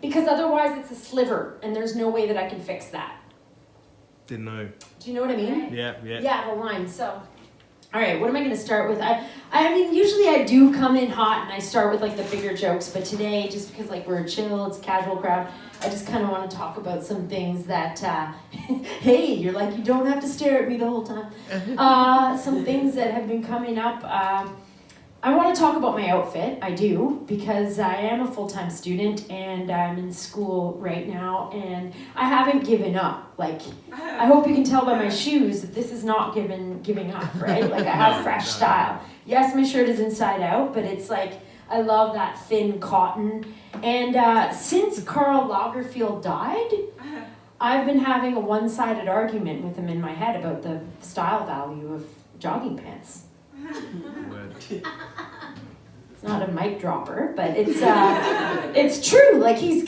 because otherwise it's a sliver, and there's no way that I can fix that. Didn't know. Do you know what I mean? Yeah. Yeah, the line. So, all right, what am I going to start with? I mean, usually I do come in hot and I start with like the bigger jokes, but today, just because like we're chill, it's a casual crowd, I just kind of want to talk about some things that, hey, you're like, you don't have to stare at me the whole time. Some things that have been coming up. I want to talk about my outfit. I do, because I am a full-time student and I'm in school right now, and I haven't given up. Like, I hope you can tell by my shoes that this is not giving up, right? Like, I have fresh style. Yes, my shirt is inside out, but it's like, I love that thin cotton. And since Karl Lagerfeld died, I've been having a one-sided argument with him in my head about the style value of jogging pants. It's not a mic dropper, but it's true. Like he's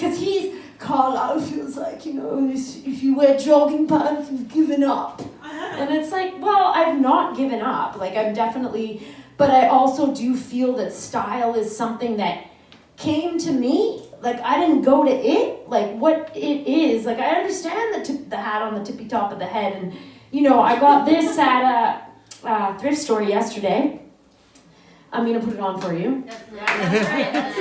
Karl Lagerfeld's like, you know, if you wear jogging pants, you've given up. And it's like, well, I've not given up. Like I'm definitely, but I also do feel that style is something that came to me. Like I didn't go to it. Like what it is. Like I understand the hat on the tippy top of the head, and you know, I got this at a thrift store yesterday. I'm gonna put it on for you. That's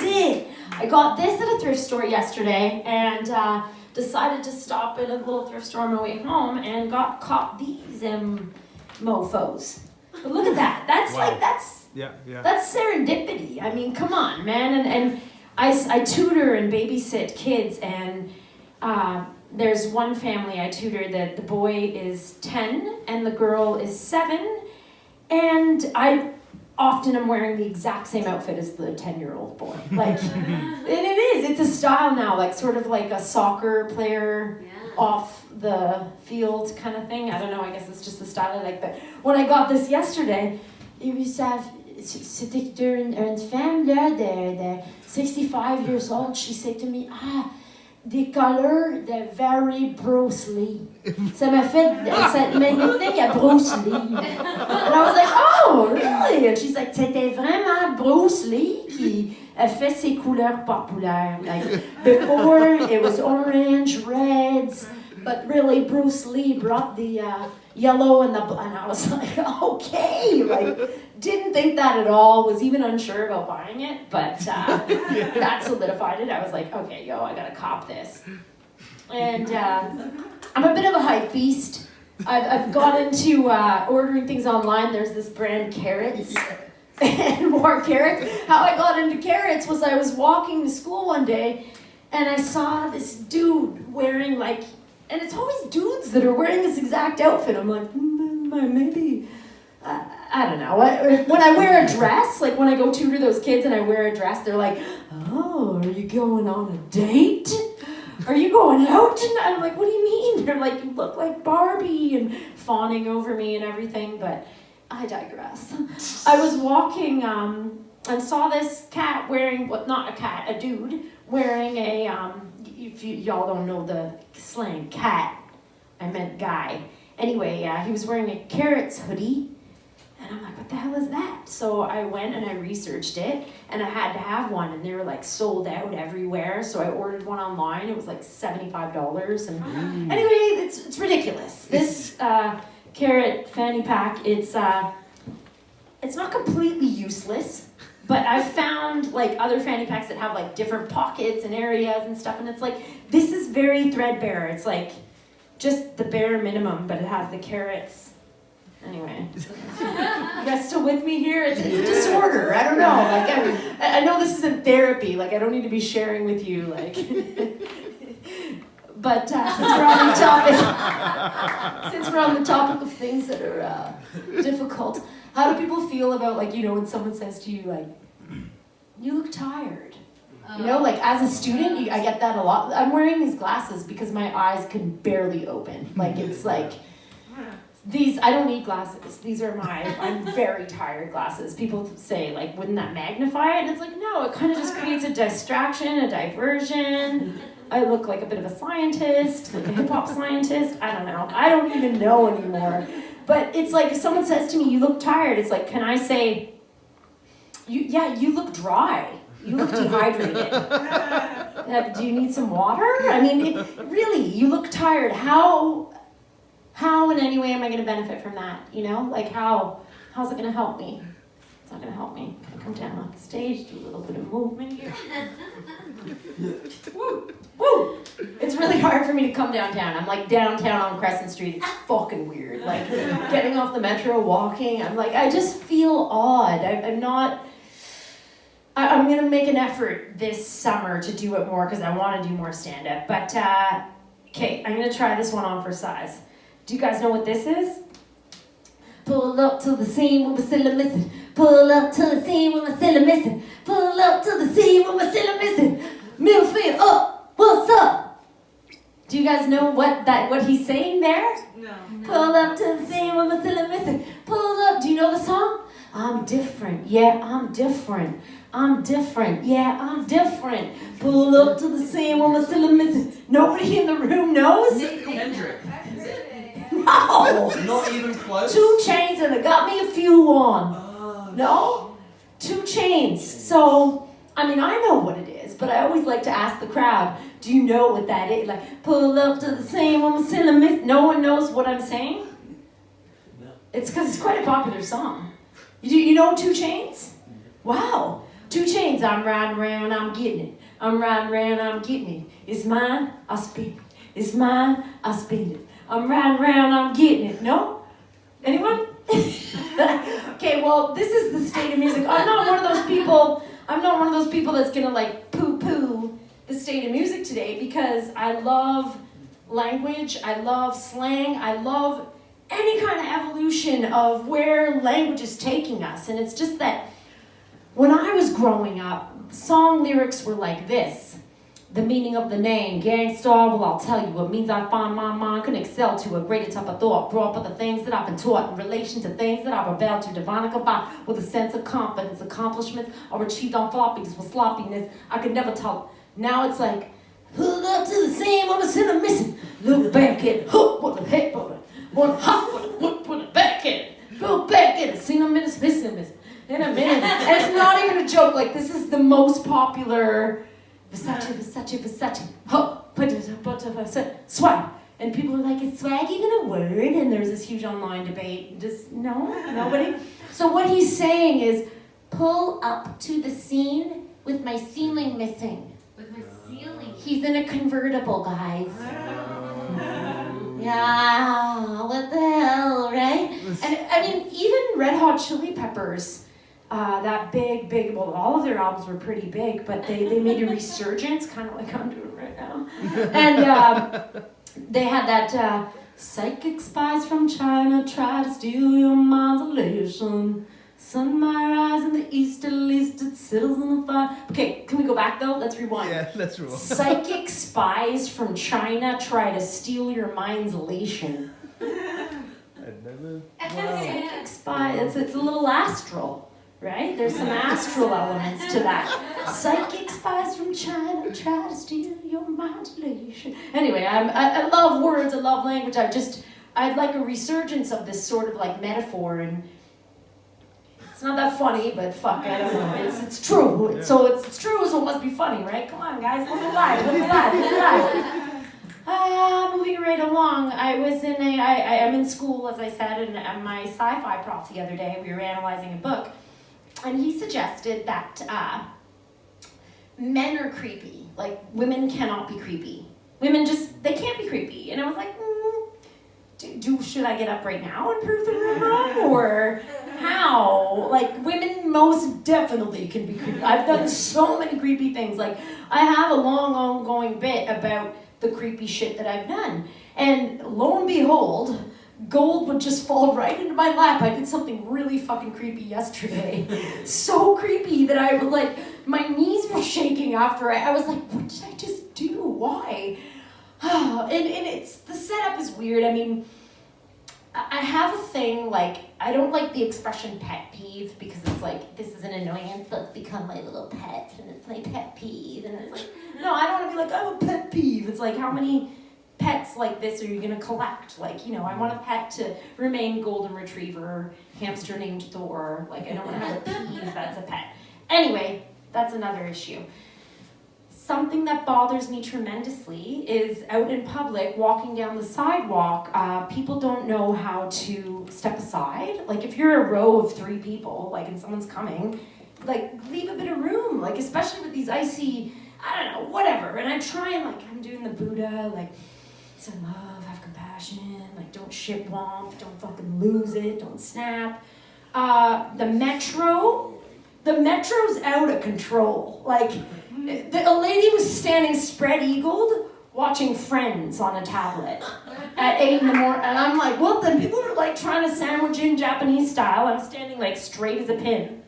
it. I got this at a thrift store yesterday, and decided to stop at a little thrift store on my way home, and caught these mofos. But look at that. That's wow. like that's Yeah. serendipity. I mean, come on, man. And I tutor and babysit kids, and there's one family I tutor that the boy is 10 and the girl is 7, and I often am wearing the exact same outfit as the 10-year-old boy. Like, and it's a style now, like sort of like a soccer player off the field kind of thing. I don't know, I guess it's just the style I like. But when I got this yesterday, c'était une femme là de 65 years old. She said to me, the color, they're very Bruce Lee. Ça m'a think à Bruce Lee. And I was like, oh, really? And she's like, c'était vraiment Bruce Lee qui a fait ses couleurs populaires. Like, before, it was orange, reds, but really Bruce Lee brought the yellow and I was like, okay, like, didn't think that at all, was even unsure about buying it, but that solidified it. I was like, okay, I gotta cop this. And I'm a bit of a hype beast. I've got into ordering things online. There's this brand Carrots, and more carrots. How I got into carrots was I was walking to school one day, and I saw this dude wearing like, and it's always dudes that are wearing this exact outfit. I'm like, maybe, I don't know. When I wear a dress, like when I go tutor those kids and I wear a dress, they're like, oh, are you going on a date? Are you going out tonight? I'm like, what do you mean? They're like, you look like Barbie, and fawning over me and everything, but I digress. I was walking and saw this cat wearing, not a cat, a dude, wearing a, if y'all don't know the slang, cat, I meant guy. Anyway, he was wearing a Carrots hoodie, and I'm like, what the hell is that? So I went and I researched it, and I had to have one, and they were like sold out everywhere, so I ordered one online. It was like $75, and anyway, it's ridiculous. This carrot fanny pack, it's not completely useless, but I've found like other fanny packs that have like different pockets and areas and stuff, and it's like, this is very threadbare. It's like just the bare minimum, but it has the carrots. Anyway, you guys still with me here? It's a disorder. I don't know. Like I know this isn't therapy. Like I don't need to be sharing with you. Like, but since we're on the topic of things that are difficult, how do people feel about like when someone says to you like, "You look tired"? Like as a student, I get that a lot. I'm wearing these glasses because my eyes can barely open. Like it's like. I don't need glasses. These are I'm very tired glasses. People say, like, wouldn't that magnify it? And it's like, no, it kind of just creates a distraction, a diversion. I look like a bit of a scientist, like a hip-hop scientist. I don't know. I don't even know anymore. But it's like, if someone says to me, you look tired, it's like, can I say, You look dry. You look dehydrated. Do you need some water? I mean, really, you look tired. How in any way am I going to benefit from that? You know, like how's it going to help me? It's not going to help me. Can I come down off the stage, do a little bit of movement here? Woo! Woo! It's really hard for me to come downtown. I'm like downtown on Crescent Street. It's fucking weird. Like getting off the metro, walking. I'm like, I just feel odd. I'm going to make an effort this summer to do it more because I want to do more stand-up. But, okay, I'm going to try this one on for size. Do you guys know what this is? Pull up to the scene when we're still missing. Pull up to the scene when we're still missing. Pull up to the scene when we're still missing. Millfield up, what's up? Do you guys know what he's saying there? No. Pull up to the scene when we're still missing. Pull up, do you know the song? I'm different, yeah, I'm different. I'm different, yeah, I'm different. Pull up to the scene when we're still missing. Nobody in the room knows? Kendrick. No! Not even close. 2 Chainz and it got me a few on. No? 2 Chainz. So, I mean, I know what it is, but I always like to ask the crowd, do you know what that is? Like, pull up to the scene when we're still missing. No one knows what I'm saying? No. It's because it's quite a popular song. You know 2 Chainz? Wow. 2 Chainz, I'm riding around, I'm getting it. I'm riding around, I'm getting it. It's mine, I spend it. It's mine, I spend it. I'm riding around, I'm getting it. No? Anyone? Okay, well, this is the state of music. I'm not one of those people that's gonna like poo-poo the state of music today because I love language, I love slang, I love any kind of evolution of where language is taking us. And it's just that when I was growing up, song lyrics were like this. The meaning of the name, Gangstar, well, I'll tell you. It means I find my mind can excel to a greater type of thought, brought by the things that I've been taught in relation to things that I've rebelled to, divine combined with a sense of confidence. Accomplishments are achieved on floppiness with sloppiness. I could never tell. Now it's like, pull up to the scene when it's in a missing. Look back at hook with a head butter. One hop with a whoop with a back at it. Look back at it. Seen a minute, missing. In a minute. And it's not even a joke. Like, this is the most popular Versace, ho, swag. And people are like, is swag even a word? And there's this huge online debate. Just, nobody? So what he's saying is, pull up to the scene with my ceiling missing. With my ceiling. He's in a convertible, guys. Yeah, what the hell, right? And I mean, even Red Hot Chili Peppers, that big, well, all of their albums were pretty big, but they made a resurgence, kind of like I'm doing right now. And they had that psychic spies from China try to steal your mind's elation. Sun might rise in the east, at least it settles in the fire. Okay, can we go back though? Let's rewind. Yeah, let's rewind. Psychic spies from China try to steal your mind's elation. I'd never. Psychic spy, it's a little astral. Right? There's some astral elements to that. Psychic spies from China try to steal your modulation. Anyway, I love words, I love language. I'd like a resurgence of this sort of like metaphor, and it's not that funny, but fuck, I don't know. It's true. Yeah. So it's true, so it must be funny, right? Come on, guys, live it live. Moving right along, I'm in school, as I said, and my sci-fi prof the other day, we were analyzing a book. And he suggested that men are creepy. Like, women cannot be creepy. Women they can't be creepy. And I was like, should I get up right now and prove them wrong? Or how? Like, women most definitely can be creepy. I've done so many creepy things. Like, I have a long, ongoing bit about the creepy shit that I've done. And lo and behold, gold would just fall right into my lap. I did something really fucking creepy yesterday. So creepy that I was like, my knees were shaking after I was like, what did I just do? Why? And it's, the setup is weird. I mean, I have a thing, like, I don't like the expression pet peeve because it's like, this is an annoyance that's become my little pet and it's my pet peeve. And it's like, no, I don't want to be like, I'm a pet peeve. It's like, how many pets like this are you gonna collect? Like, you know, I want a pet to remain golden retriever, hamster named Thor. Like, I don't want to have a pea if that's a pet. Anyway, that's another issue. Something that bothers me tremendously is out in public, walking down the sidewalk, people don't know how to step aside. Like, if you're a row of 3 people, like, and someone's coming, like, leave a bit of room. Like, especially with these icy, I don't know, whatever. And I try and, like, I'm doing the Buddha, like, send love, have compassion, like, don't shit womp, don't fucking lose it, don't snap. The metro's out of control. Like, a lady was standing spread-eagled watching Friends on a tablet at 8 in the morning, and I'm like, well, then people are like trying to sandwich in Japanese style. I'm standing like straight as a pin.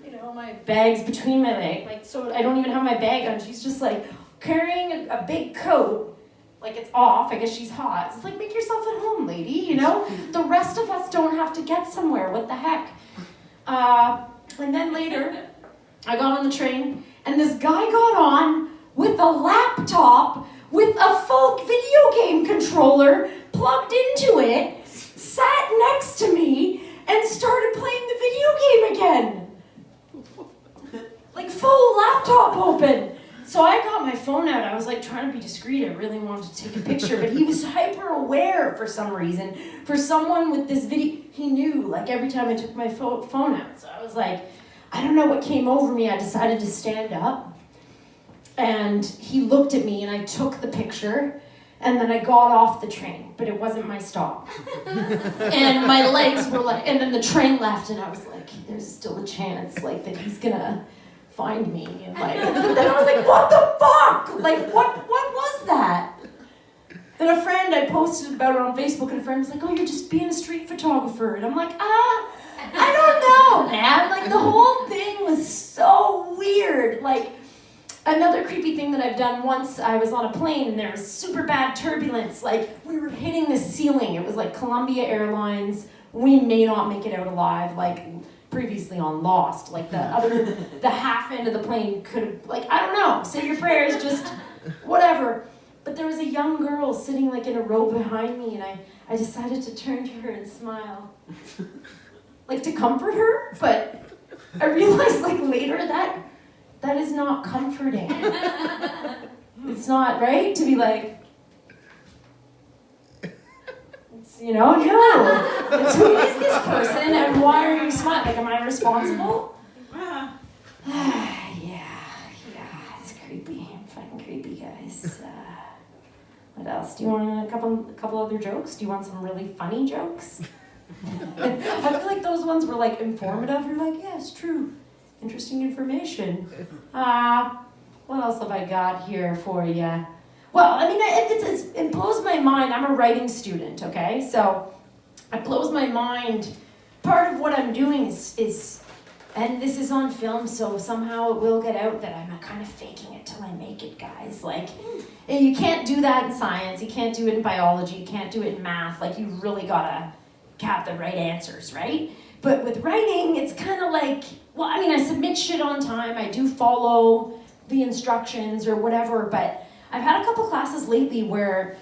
You know, my bag's between my legs, like, so I don't even have my bag on. She's just like carrying a big coat, like it's off. I guess she's hot. It's like, make yourself at home, lady, you know? The rest of us don't have to get somewhere. What the heck? And then later, I got on the train, and this guy got on with a laptop with a full video game controller plugged into it, sat next to me, and started playing the video game again. Like, full laptop open. So I got my phone out. I was like trying to be discreet. I really wanted to take a picture, but he was hyper aware for some reason. For someone with this video, he knew, like, every time I took my phone out. So I was like, I don't know what came over me. I decided to stand up, and he looked at me, and I took the picture, and then I got off the train, but it wasn't my stop. And my legs were like, and then the train left, and I was like, there's still a chance, like, that he's gonna find me, and like, but then I was like, what the fuck? Like, what was that? And a friend, I posted about it on Facebook, and a friend was like, oh, you're just being a street photographer, and I'm like, I don't know, man. Like, the whole thing was so weird. Like, another creepy thing that I've done once, I was on a plane and there was super bad turbulence. Like, we were hitting the ceiling. It was like Columbia Airlines. We may not make it out alive, like previously on Lost. Like, the half end of the plane could have, like, I don't know. Say your prayers, just whatever. But there was a young girl sitting like in a row behind me, and I decided to turn to her and smile. Like, to comfort her, but I realized, like, later that is not comforting. It's not, right? To be like, it's, you know, no. It's, who is this person, and why are you smiling? Like, am I responsible? Yeah, it's creepy. Fucking creepy, guys. What else? Do you want a couple other jokes? Do you want some really funny jokes? I feel like those ones were like informative. You're like, yes, true. Interesting information. What else have I got here for you? Well, I mean, it blows my mind. I'm a writing student, okay? So it blows my mind. Part of what I'm doing is, and this is on film, so somehow it will get out that I'm kind of faking it till I make it, guys. Like, you can't do that in science. You can't do it in biology. You can't do it in math. Like, you really gotta have the right answers, right? But with writing, it's kind of like, well, I mean, I submit shit on time. I do follow the instructions or whatever, but I've had a couple classes lately where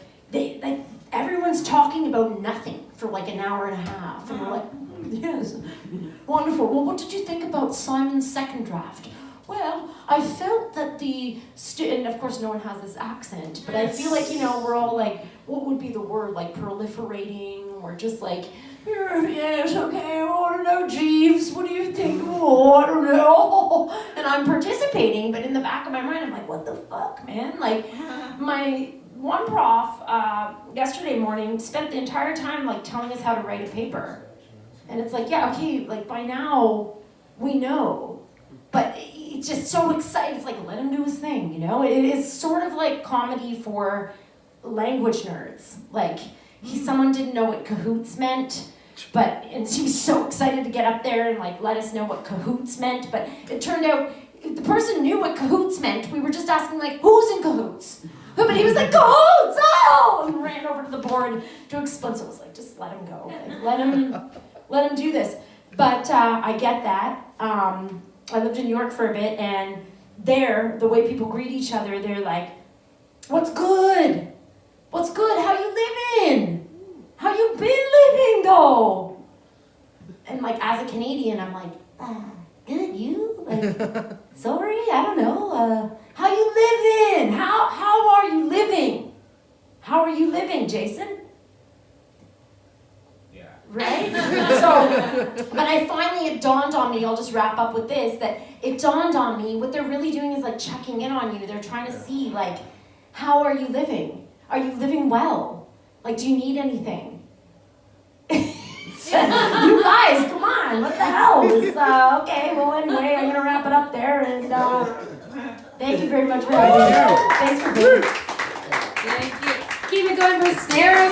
everyone's talking about nothing for like an hour and a half. And we're like, yes, wonderful. Well, what did you think about Simon's second draft? Well, I felt that and of course no one has this accent, but I feel like, you know, we're all like, what would be the word? Like proliferating, or just like, yes, okay, I want to know, Jeeves, what do you think? Oh, I don't know. And I'm participating, but in the back of my mind, I'm like, what the fuck, man? Like, my one prof yesterday morning spent the entire time like telling us how to write a paper. And it's like, yeah, okay, like by now we know. But it's just so exciting. It's like, let him do his thing, you know? It is sort of like comedy for language nerds. Like, someone didn't know what cahoots meant, and she was so excited to get up there and like let us know what cahoots meant. But it turned out the person knew what cahoots meant. We were just asking like, who's in cahoots? But he was like, cahoots! Oh! And ran over to the board to explain. So I was like, just let him go. Like, let him do this. But I get that. I lived in New York for a bit, and there, the way people greet each other, they're like, what's good? What's good? How you living? How you been living though? And like as a Canadian, I'm like, good, you? Like, sorry, I don't know. How you living? How are you living? How are you living, Jason? Yeah. Right? So, but it dawned on me, I'll just wrap up with this, that it dawned on me, what they're really doing is like checking in on you. They're trying to see, like, how are you living? Are you living well? Like, do you need anything? You guys, come on, what the hell? It's, okay, well, anyway, I'm gonna wrap it up there, and thank you very much for having me. Thanks for being here. Thank you. Keep it going for Sarah.